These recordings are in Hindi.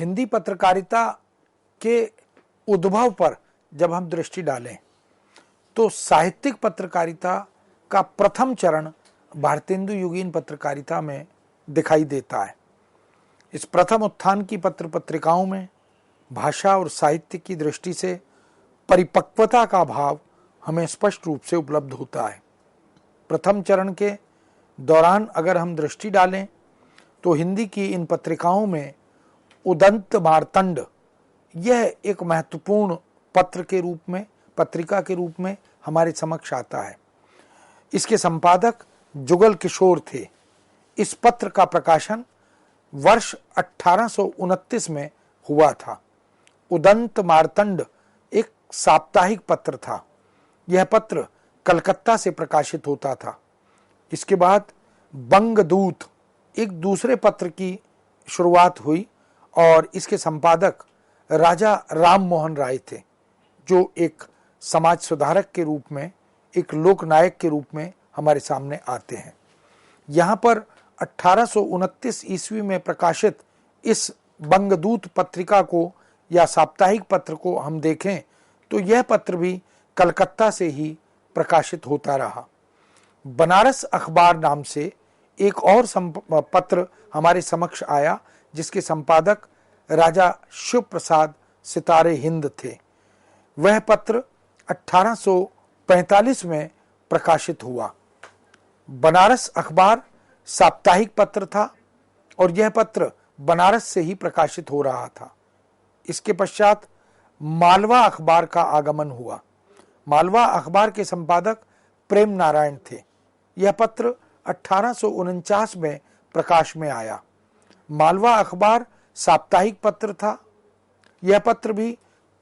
हिंदी पत्रकारिता के उद्भव पर जब हम दृष्टि डालें तो साहित्यिक पत्रकारिता का प्रथम चरण भारतेंदु युगीन पत्रकारिता में दिखाई देता है। इस प्रथम उत्थान की पत्र पत्रिकाओं में भाषा और साहित्य की दृष्टि से परिपक्वता का भाव हमें स्पष्ट रूप से उपलब्ध होता है। प्रथम चरण के दौरान अगर हम दृष्टि डालें तो हिंदी की इन पत्रिकाओं में उदंत मार्तंड यह एक महत्वपूर्ण पत्रिका के रूप में हमारे समक्ष आता है। इसके संपादक जुगल किशोर थे। इस पत्र का प्रकाशन वर्ष 1829 में हुआ था। उदंत मार्तंड एक साप्ताहिक पत्र था। यह पत्र कलकत्ता से प्रकाशित होता था। इसके बाद बंगदूत एक दूसरे पत्र की शुरुआत हुई और इसके संपादक राजा राम मोहन राय थे, जो एक समाज सुधारक के रूप में, एक लोकनायक के रूप में हमारे सामने आते हैं। यहाँ पर 1829 ईस्वी में प्रकाशित इस बंगदूत पत्रिका को या साप्ताहिक पत्र को हम देखें तो यह पत्र भी कलकत्ता से ही प्रकाशित होता रहा। बनारस अखबार नाम से एक और पत्र हमारे समक्ष आया, जिसके संपादक राजा शिव प्रसाद सितारे हिंद थे। वह पत्र 1845 में प्रकाशित हुआ। बनारस अखबार साप्ताहिक पत्र था और यह पत्र बनारस से ही प्रकाशित हो रहा था। इसके पश्चात मालवा अखबार का आगमन हुआ। मालवा अखबार के संपादक प्रेम नारायण थे। यह पत्र 1849 में प्रकाश में आया। मालवा अखबार साप्ताहिक पत्र था। यह पत्र भी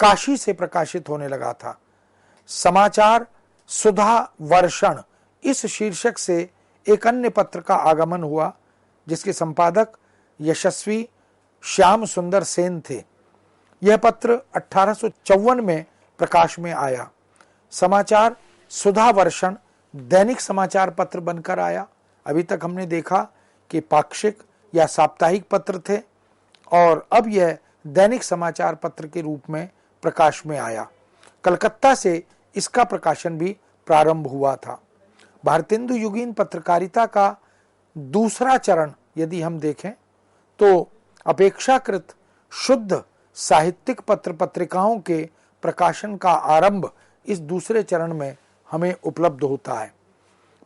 काशी से प्रकाशित होने लगा था। समाचार सुधा वर्षण इस शीर्षक से एक अन्य पत्र का आगमन हुआ, जिसके संपादक यशस्वी श्याम सुंदर सेन थे। यह पत्र 1854 में प्रकाश में आया। समाचार सुधा वर्षण दैनिक समाचार पत्र बनकर आया। अभी तक हमने देखा कि पाक्षिक या साप्ताहिक पत्र थे और अब यह दैनिक समाचार पत्र के रूप में प्रकाश में आया। कलकत्ता से इसका प्रकाशन भी प्रारंभ हुआ था। भारतेंदु युगीन पत्रकारिता का दूसरा चरण यदि हम देखें तो अपेक्षाकृत शुद्ध साहित्यिक पत्र पत्रिकाओं के प्रकाशन का आरंभ इस दूसरे चरण में हमें उपलब्ध होता है।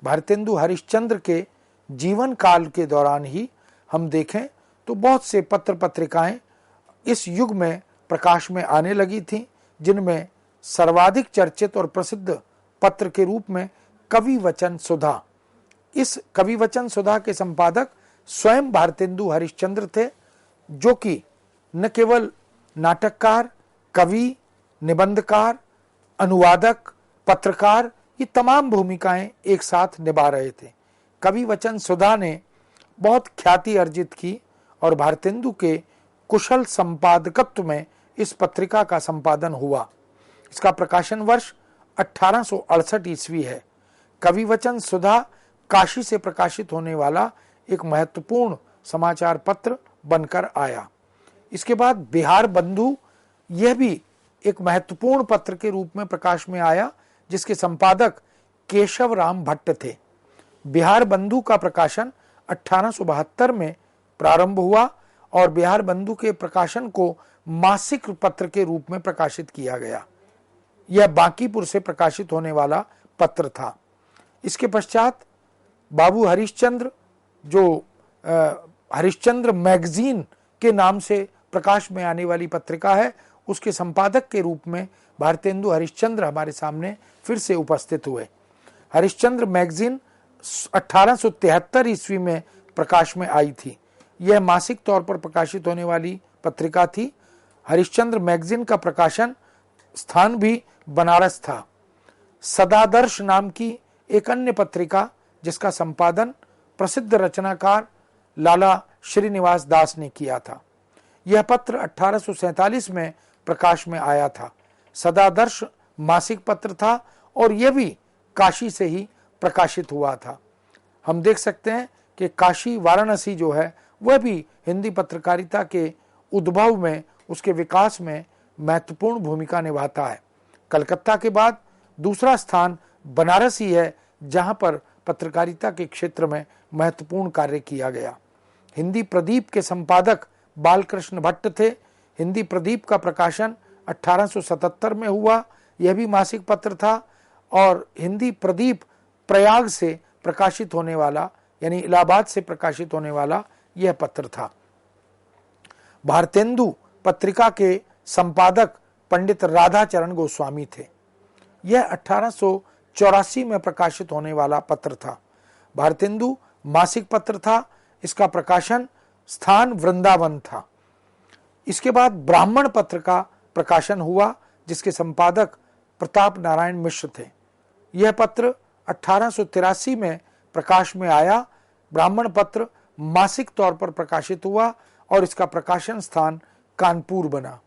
भारतेंदु हरिश्चंद्र के जीवन काल के दौरान ही हम देखें तो बहुत से पत्र पत्रिकाएं इस युग में प्रकाश में आने लगी थीं, जिनमें सर्वाधिक चर्चित और प्रसिद्ध पत्र के रूप में कवि वचन सुधा। इस कवि वचन सुधा के संपादक स्वयं भारतेंदु हरिश्चंद्र थे, जो कि न केवल नाटककार, कवि, निबंधकार, अनुवादक, पत्रकार, ये तमाम भूमिकाएं एक साथ निभा रहे थे। कवि वचन सुधा ने बहुत ख्याति अर्जित की और भारतेंदु के कुशल संपादकत्व में इस पत्रिका का संपादन हुआ। इसका प्रकाशन वर्ष 1868 ईस्वी है। कवि वचन सुधा काशी से प्रकाशित होने वाला एक महत्वपूर्ण समाचार पत्र बनकर आया। इसके बाद बिहार बंधु यह भी एक महत्वपूर्ण पत्र के रूप में प्रकाश में आया, जिसके संपादक केशव राम भट्ट थे। बिहार बंधु का प्रकाशन 1872 में प्रारंभ हुआ और बिहार बंधु के प्रकाशन को मासिक पत्र के रूप में प्रकाशित किया गया। यह बांकीपुर से प्रकाशित होने वाला पत्र था। इसके पश्चात बाबू हरिश्चंद्र, जो हरिश्चंद्र मैगजीन के नाम से प्रकाश में आने वाली पत्रिका है, उसके संपादक के रूप में भारतेंदु हरिश्चंद्र हमारे सामने फिर से उपस्थित हुए। हरिश्चंद्र मैगजीन 1873 ईस्वी में प्रकाश में आई थी। यह मासिक तौर पर प्रकाशित होने वाली पत्रिका थी। हरिश्चंद्र मैगजीन का प्रकाशन स्थान भी बनारस था। सदादर्श नाम की एक अन्य पत्रिका, जिसका संपादन प्रसिद्ध रचनाकार लाला श्रीनिवास दास ने किया था। यह पत्र 1847 में प्रकाश में आया था। सदादर्श मासिक पत्र था और यह भी काशी से ही प्रकाशित हुआ था। हम देख सकते हैं कि काशी वाराणसी जो है वह भी हिंदी पत्रकारिता के उद्भव में, उसके विकास में महत्वपूर्ण भूमिका निभाता है। कलकत्ता के बाद दूसरा स्थान बनारस ही है, जहां पर पत्रकारिता के क्षेत्र में महत्वपूर्ण कार्य किया गया। हिंदी प्रदीप के संपादक बालकृष्ण भट्ट थे। हिंदी प्रदीप का प्रकाशन 1877 में हुआ। यह भी मासिक पत्र था और हिंदी प्रदीप प्रयाग से प्रकाशित होने वाला, यानी इलाहाबाद से प्रकाशित होने वाला यह पत्र था। भारतेंदु पत्रिका के संपादक पंडित राधाचरण गोस्वामी थे। यह 1884 में प्रकाशित होने वाला पत्र था। भारतेंदु मासिक पत्र था। इसका प्रकाशन स्थान वृंदावन था। इसके बाद ब्राह्मण पत्र का प्रकाशन हुआ, जिसके संपादक प्रताप नारायण मिश्र थे। यह पत्र 1883 में प्रकाश में आया। ब्राह्मण पत्र मासिक तौर पर प्रकाशित हुआ और इसका प्रकाशन स्थान कानपुर बना।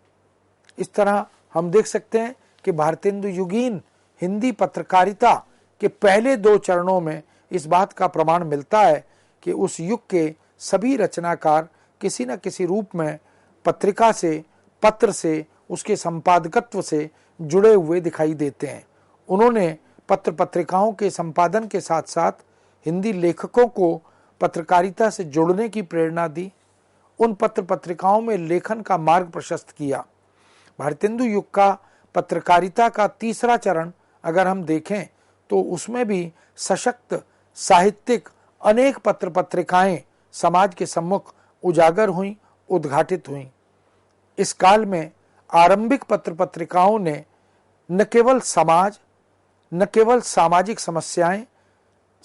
इस तरह हम देख सकते हैं कि भारतेंदु युगीन हिंदी पत्रकारिता के पहले 2 चरणों में इस बात का प्रमाण मिलता है कि उस युग के सभी रचनाकार किसी न किसी रूप में पत्रिका से, पत्र से, उसके संपादकत्व से जुड़े हुए दिखाई देते हैं। उन्होंने पत्र पत्रिकाओं के संपादन के साथ साथ हिंदी लेखकों को पत्रकारिता से जुड़ने की प्रेरणा दी। उन पत्र पत्रिकाओं में लेखन का मार्ग प्रशस्त किया। भारतेंदु युग का पत्रकारिता का तीसरा चरण अगर हम देखें तो उसमें भी सशक्त साहित्यिक अनेक पत्र पत्रिकाएं समाज के सम्मुख उजागर हुई, उद्घाटित हुई। इस काल में आरंभिक पत्र पत्रिकाओं ने न केवल समाज, न केवल सामाजिक समस्याएं,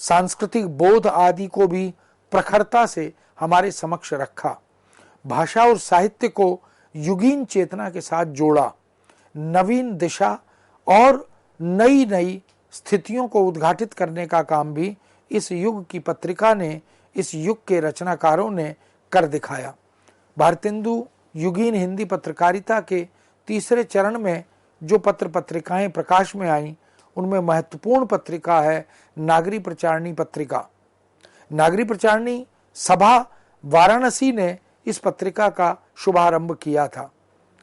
सांस्कृतिक बोध आदि को भी प्रखरता से हमारे समक्ष रखा। भाषा और साहित्य को युगीन चेतना के साथ जोड़ा। नवीन दिशा और नई नई स्थितियों को उद्घाटित करने का काम भी इस युग की पत्रिका ने, इस युग के रचनाकारों ने कर दिखाया। भारतेंदु युगीन हिंदी पत्रकारिता के तीसरे चरण में जो पत्र पत्रिकाएं प्रकाश में आईं, उनमें महत्वपूर्ण पत्रिका है नागरी प्रचारणी पत्रिका। नागरी प्रचारणी सभा वाराणसी ने इस पत्रिका का शुभारंभ किया था।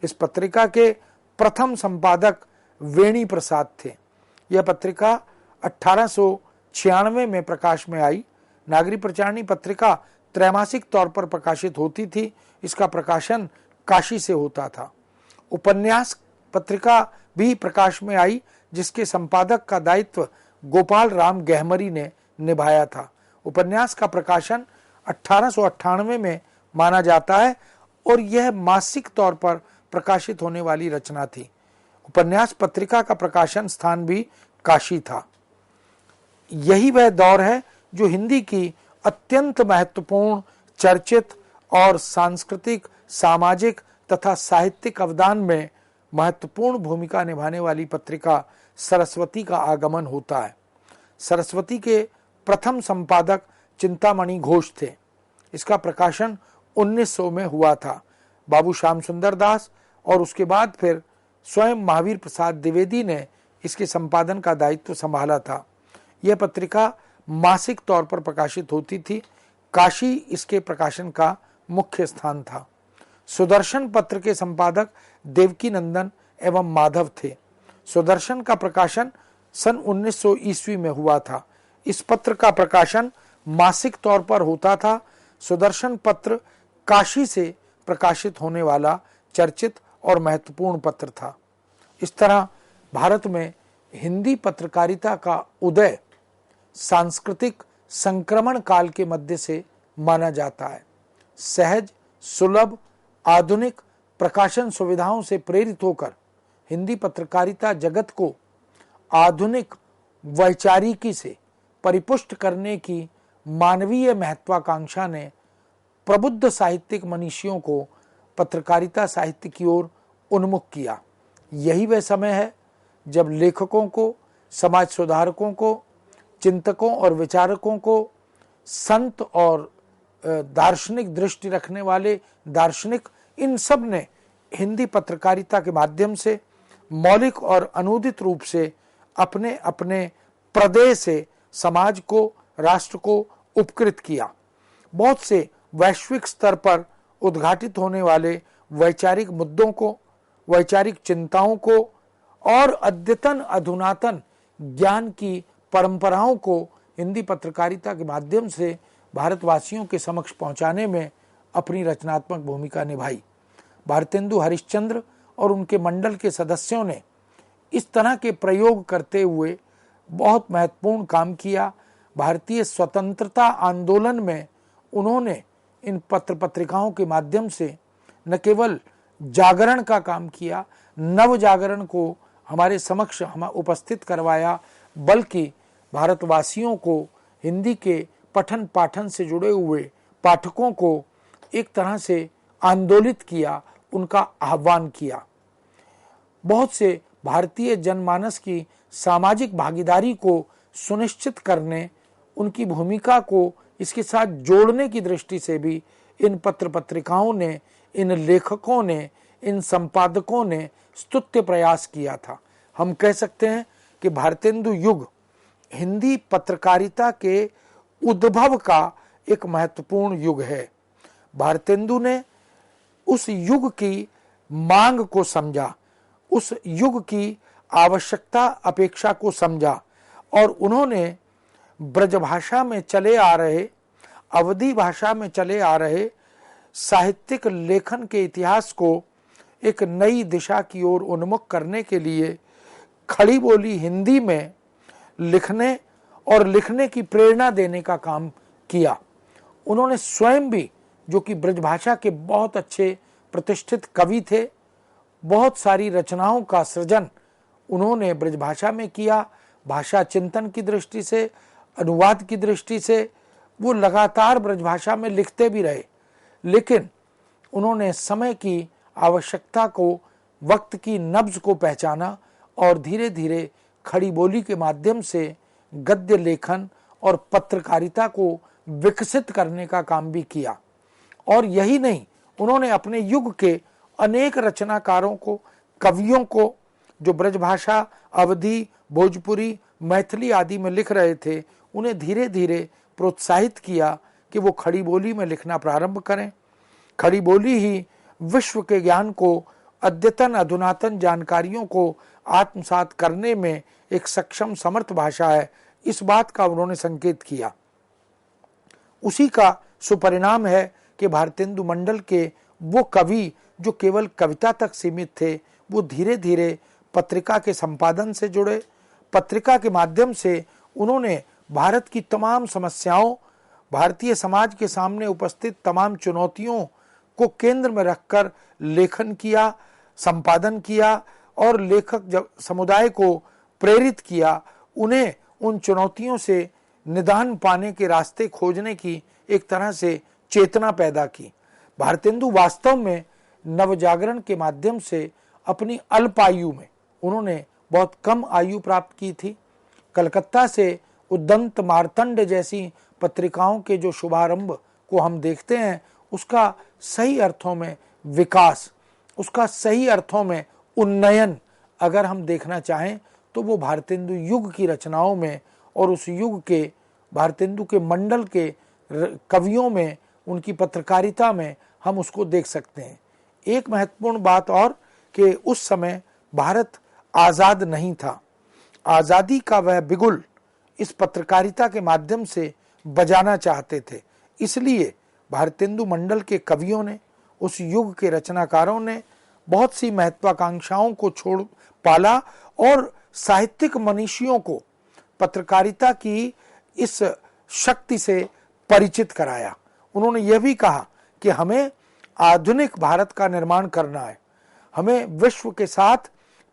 इस पत्रिका के प्रथम संपादक वेणी प्रसाद थे। यह पत्रिका 1896 में प्रकाश में आई। नागरी प्रचारणी पत्रिका त्रैमासिक तौर पर प्रकाशित होती थी। इसका प्रकाशन काशी से होता था। उपन्यास पत्रिका भी प्रकाश में आई, जिसके संपादक का दायित्व गोपाल राम गहमरी ने निभाया था। उपन्यास का प्रकाशन 1898 में माना जाता है और यह मासिक तौर पर प्रकाशित होने वाली रचना थी। उपन्यास पत्रिका का प्रकाशन स्थान भी काशी था। यही वह दौर है जो हिंदी की अत्यंत महत्वपूर्ण, चर्चित और सांस्कृतिक, सामाजिक तथा साहित्यिक अवदान में महत्वपूर्ण भूमिका निभाने वाली पत्रिका सरस्वती का आगमन होता है। सरस्वती के प्रथम संपादक चिंतामणि घोष थे। इसका प्रकाशन 1900 में हुआ था। बाबू श्याम सुंदर दास और उसके बाद फिर स्वयं महावीर प्रसाद द्विवेदी ने इसके संपादन का दायित्व संभाला था। यह पत्रिका मासिक तौर पर प्रकाशित होती थी। काशी इसके प्रकाशन का मुख्य स्थान था। सुदर्शन पत्र के संपादक देवकी नंदन एवं माधव थे। सुदर्शन का प्रकाशन सन 1900 ईस्वी में हुआ था। इस पत्र का प्रकाशन मासिक तौर पर होता था। सुदर्शन पत्र काशी से प्रकाशित होने वाला चर्चित और महत्वपूर्ण पत्र था। इस तरह भारत में हिंदी पत्रकारिता का उदय सांस्कृतिक संक्रमण काल के मध्य से माना जाता है। सहज, सुलभ, आधुनिक प्रकाशन सुविधाओं से प्रेरित होकर हिंदी पत्रकारिता जगत को आधुनिक वैचारिकी से परिपुष्ट करने की मानवीय महत्वाकांक्षा ने प्रबुद्ध साहित्यिक मनीषियों को पत्रकारिता साहित्य की ओर उन्मुख किया। यही वह समय है जब लेखकों को, समाज सुधारकों को, चिंतकों और विचारकों को, संत और दार्शनिक दृष्टि रखने वाले दार्शनिक, इन सब ने हिंदी पत्रकारिता के माध्यम से मौलिक और अनुदित रूप से अपने अपने प्रदेश से समाज को, राष्ट्र को उपकृत किया। बहुत से वैश्विक स्तर पर उद्घाटित होने वाले वैचारिक मुद्दों को, वैचारिक चिंताओं को और अद्यतन अधुनातन ज्ञान की परंपराओं को हिंदी पत्रकारिता के माध्यम से भारतवासियों के समक्ष पहुंचाने में अपनी रचनात्मक भूमिका निभाई। भारतेंदु हरिश्चंद्र और उनके मंडल के सदस्यों ने इस तरह के प्रयोग करते हुए बहुत महत्वपूर्ण काम किया। भारतीय स्वतंत्रता आंदोलन में उन्होंने इन पत्र पत्रिकाओं के माध्यम से न केवल जागरण का काम किया, नव जागरण को हमारे समक्ष हम उपस्थित करवाया, बल्कि भारतवासियों को हिंदी के पठन पाठन से जुड़े हुए पाठकों को एक तरह से आंदोलित किया, उनका आह्वान किया। बहुत से भारतीय जनमानस की सामाजिक भागीदारी को सुनिश्चित करने, उनकी भूमिका को इसके साथ जोड़ने की दृष्टि से भी इन पत्र पत्रिकाओं ने, इन लेखकों ने, इन संपादकों ने स्तुत्य प्रयास किया था। हम कह सकते हैं कि भारतेंदु युग हिंदी पत्रकारिता के उद्भव का एक महत्वपूर्ण युग है। भारतेंदु ने उस युग की मांग को समझा, उस युग की आवश्यकता अपेक्षा को समझा और उन्होंने ब्रजभाषा में चले आ रहे, अवधी भाषा में चले आ रहे साहित्यिक लेखन के इतिहास को एक नई दिशा की ओर उन्मुख करने के लिए खड़ी बोली हिंदी में लिखने और लिखने की प्रेरणा देने का काम किया। उन्होंने स्वयं भी, जो कि ब्रजभाषा के बहुत अच्छे प्रतिष्ठित कवि थे, बहुत सारी रचनाओं का सृजन उन्होंने ब्रजभाषा में किया। भाषा चिंतन की दृष्टि से, अनुवाद की दृष्टि से वो लगातार ब्रजभाषा में लिखते भी रहे, लेकिन उन्होंने समय की आवश्यकता को, वक्त की नब्ज को पहचाना और धीरे धीरे खड़ी बोली के माध्यम से गद्य लेखन और पत्रकारिता को विकसित करने का काम भी किया। और यही नहीं, उन्होंने अपने युग के अनेक रचनाकारों को, कवियों को, जो ब्रजभाषा, अवधी, भोजपुरी, मैथिली आदि में लिख रहे थे, उन्हें धीरे धीरे प्रोत्साहित किया कि वो खड़ी बोली में लिखना प्रारंभ करें। खड़ी बोली ही विश्व के ज्ञान को, अद्यतन अधुनातन जानकारियों को आत्मसात करने में एक सक्षम समर्थ भाषा है, इस बात का उन्होंने संकेत किया। उसी का सुपरिणाम है कि भारतेंदु मंडल के वो कवि जो केवल कविता तक सीमित थे, वो धीरे धीरे पत्रिका के संपादन से जुड़े। पत्रिका के माध्यम से उन्होंने भारत की तमाम समस्याओं, भारतीय समाज के सामने उपस्थित तमाम चुनौतियों को केंद्र में रखकर लेखन किया, संपादन किया और लेखक समुदाय को प्रेरित किया, उन्हें उन चुनौतियों से निदान पाने के रास्ते खोजने की एक तरह से चेतना पैदा की। भारतेंदु वास्तव में नवजागरण के माध्यम से अपनी अल्प आयु में, उन्होंने बहुत कम आयु प्राप्त की थी। कलकत्ता से उद्दंत मार्तंड जैसी पत्रिकाओं के जो शुभारंभ को हम देखते हैं, उसका सही अर्थों में विकास, उसका सही अर्थों में उन्नयन अगर हम देखना चाहें तो वो भारतेंदु युग की रचनाओं में और उस युग के भारतेंदु के मंडल के कवियों में, उनकी पत्रकारिता में हम उसको देख सकते हैं। एक महत्वपूर्ण बात और कि उस समय भारत आज़ाद नहीं था। आज़ादी का वह बिगुल इस पत्रकारिता के माध्यम से बजाना चाहते थे, इसलिए भारतेंदु मंडल के कवियों ने, उस युग के रचनाकारों ने बहुत सी महत्वाकांक्षाओं को छोड़ पाला और साहित्यिक मनीषियों को पत्रकारिता की इस शक्ति से परिचित कराया। उन्होंने यह भी कहा कि हमें आधुनिक भारत का निर्माण करना है, हमें विश्व के साथ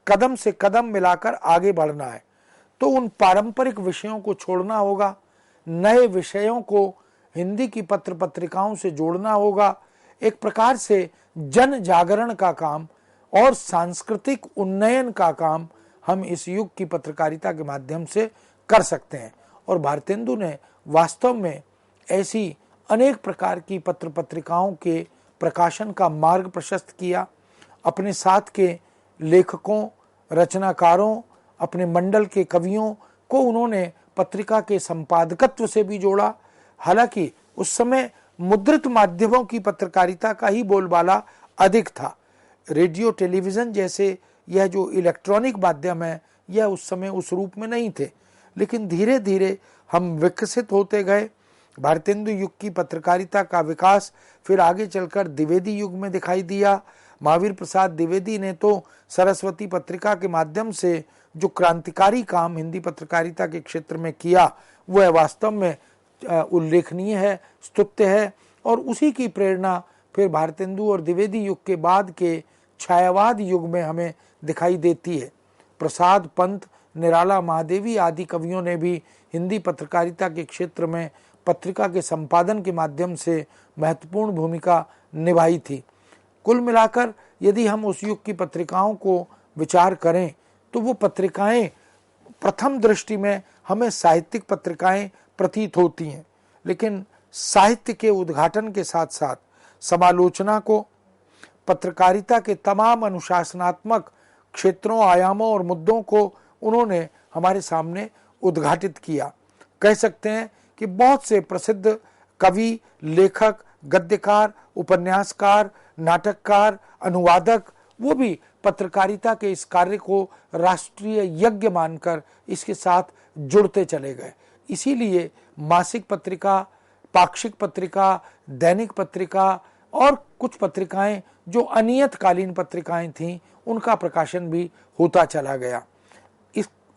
कदम से कदम मिलाकर आगे बढ़ना है, तो उन पारंपरिक विषयों को छोड़ना होगा, नए विषयों को हिंदी की पत्र पत्रिकाओं से जोड़ना होगा। एक प्रकार से जन जागरण का काम और सांस्कृतिक उन्नयन का काम हम इस युग की पत्रकारिता के माध्यम से कर सकते हैं। और भारतेंदु ने वास्तव में ऐसी अनेक प्रकार की पत्र पत्रिकाओं के प्रकाशन का मार्ग प्रशस्त किया। अपने साथ के लेखकों, रचनाकारों, अपने मंडल के कवियों को उन्होंने पत्रिका के संपादकत्व से भी जोड़ा। हालांकि उस समय मुद्रित माध्यमों की पत्रकारिता का ही बोलबाला अधिक था। रेडियो टेलीविज़न जैसे यह जो इलेक्ट्रॉनिक माध्यम है यह उस समय उस रूप में नहीं थे, लेकिन धीरे धीरे हम विकसित होते गए। भारतेंदु युग की पत्रकारिता का विकास फिर आगे चलकर द्विवेदी युग में दिखाई दिया। महावीर प्रसाद द्विवेदी ने तो सरस्वती पत्रिका के माध्यम से जो क्रांतिकारी काम हिंदी पत्रकारिता के क्षेत्र में किया वह वास्तव में उल्लेखनीय है, स्तुत्य है। और उसी की प्रेरणा फिर भारतेंदु और द्विवेदी युग के बाद के छायावाद युग में हमें दिखाई देती है। प्रसाद, पंत, निराला, महादेवी आदि कवियों ने भी हिंदी पत्रकारिता के क्षेत्र में पत्रिका के संपादन के माध्यम से महत्वपूर्ण भूमिका निभाई थी। कुल मिलाकर यदि हम उस युग की पत्रिकाओं को विचार करें तो वो पत्रिकाएं प्रथम दृष्टि में हमें साहित्यिक पत्रिकाएं प्रतीत होती हैं, लेकिन साहित्य के उद्घाटन के साथ साथ समालोचना को, पत्रकारिता के तमाम अनुशासनात्मक क्षेत्रों, आयामों और मुद्दों को उन्होंने हमारे सामने उद्घाटित किया। कह सकते हैं कि बहुत से प्रसिद्ध कवि, लेखक, गद्यकार, उपन्यासकार, नाटककार, अनुवादक वो भी पत्रकारिता के इस कार्य को राष्ट्रीय यज्ञ मानकर इसके साथ जुड़ते चले गए। इसीलिए मासिक पत्रिका, पाक्षिक पत्रिका, दैनिक पत्रिका और कुछ पत्रिकाएं जो अनियतकालीन पत्रिकाएं थीं उनका प्रकाशन भी होता चला गया।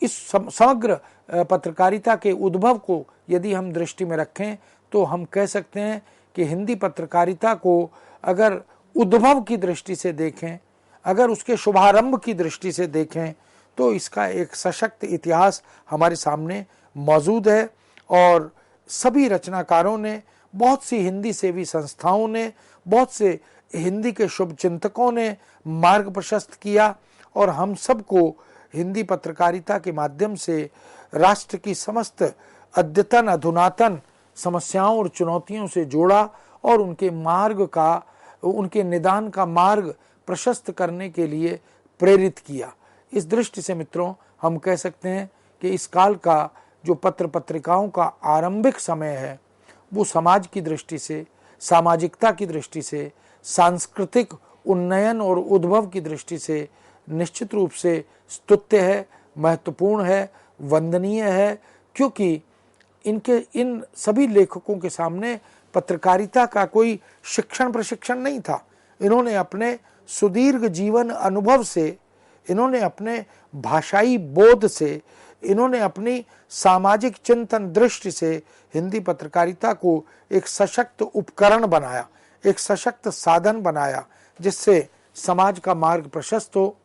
इस समग्र पत्रकारिता के उद्भव को यदि हम दृष्टि में रखें तो हम कह सकते हैं कि हिंदी पत्रकारिता को अगर उद्भव की दृष्टि से देखें, अगर उसके शुभारंभ की दृष्टि से देखें तो इसका एक सशक्त इतिहास हमारे सामने मौजूद है। और सभी रचनाकारों ने, बहुत सी हिंदी सेवी संस्थाओं ने, बहुत से हिंदी के शुभचिंतकों ने मार्ग प्रशस्त किया और हम सबको हिंदी पत्रकारिता के माध्यम से राष्ट्र की समस्त अद्यतन अधुनातन समस्याओं और चुनौतियों से जोड़ा और उनके निदान का मार्ग प्रशस्त करने के लिए प्रेरित किया। इस दृष्टि से मित्रों हम कह सकते हैं कि इस काल का जो पत्र पत्रिकाओं का आरंभिक समय है वो समाज की दृष्टि से, सामाजिकता की दृष्टि से, सांस्कृतिक उन्नयन और उद्भव की दृष्टि से निश्चित रूप से स्तुत्य है, महत्वपूर्ण है, वंदनीय है, क्योंकि इन सभी लेखकों के सामने पत्रकारिता का कोई शिक्षण प्रशिक्षण नहीं था। इन्होंने अपने सुदीर्घ जीवन अनुभव से, इन्होंने अपने भाषाई बोध से, इन्होंने अपनी सामाजिक चिंतन दृष्टि से हिंदी पत्रकारिता को एक सशक्त उपकरण बनाया, एक सशक्त साधन बनाया जिससे समाज का मार्ग प्रशस्त हो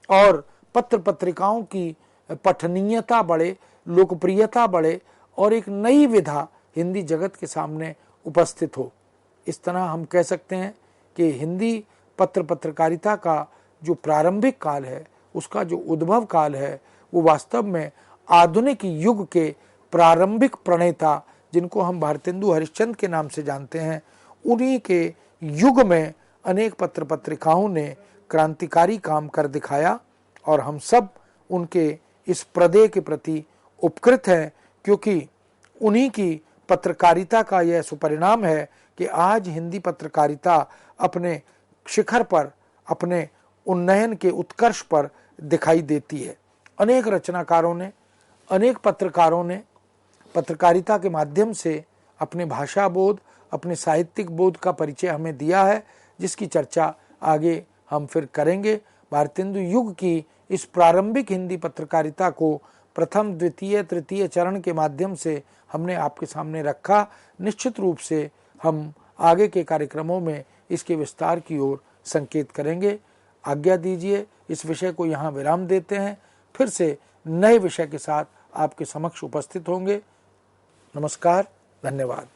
और पत्र पत्रिकाओं की पठनीयता बढ़े, लोकप्रियता बढ़े और एक नई विधा हिंदी जगत के सामने उपस्थित हो। इस तरह हम कह सकते हैं कि हिंदी पत्र पत्रकारिता का जो प्रारंभिक काल है, उसका जो उद्भव काल है, वो वास्तव में आधुनिक युग के प्रारंभिक प्रणेता, जिनको हम भारतेंदु हरिश्चंद्र के नाम से जानते हैं, उन्हीं के युग में अनेक पत्र पत्रिकाओं ने क्रांतिकारी काम कर दिखाया और हम सब उनके इस प्रदेय के प्रति उपकृत हैं, क्योंकि उन्हीं की पत्रकारिता का यह सुपरिणाम है कि आज हिंदी पत्रकारिता अपने शिखर पर, अपने उन्नयन के उत्कर्ष पर दिखाई देती है। अनेक रचनाकारों ने, अनेक पत्रकारों ने पत्रकारिता के माध्यम से अपने भाषा बोध, अपने साहित्यिक बोध का परिचय हमें दिया है, जिसकी चर्चा आगे हम फिर करेंगे। भारतेंदु युग की इस प्रारंभिक हिंदी पत्रकारिता को प्रथम, द्वितीय, तृतीय चरण के माध्यम से हमने आपके सामने रखा। निश्चित रूप से हम आगे के कार्यक्रमों में इसके विस्तार की ओर संकेत करेंगे। आज्ञा दीजिए, इस विषय को यहाँ विराम देते हैं। फिर से नए विषय के साथ आपके समक्ष उपस्थित होंगे। नमस्कार, धन्यवाद।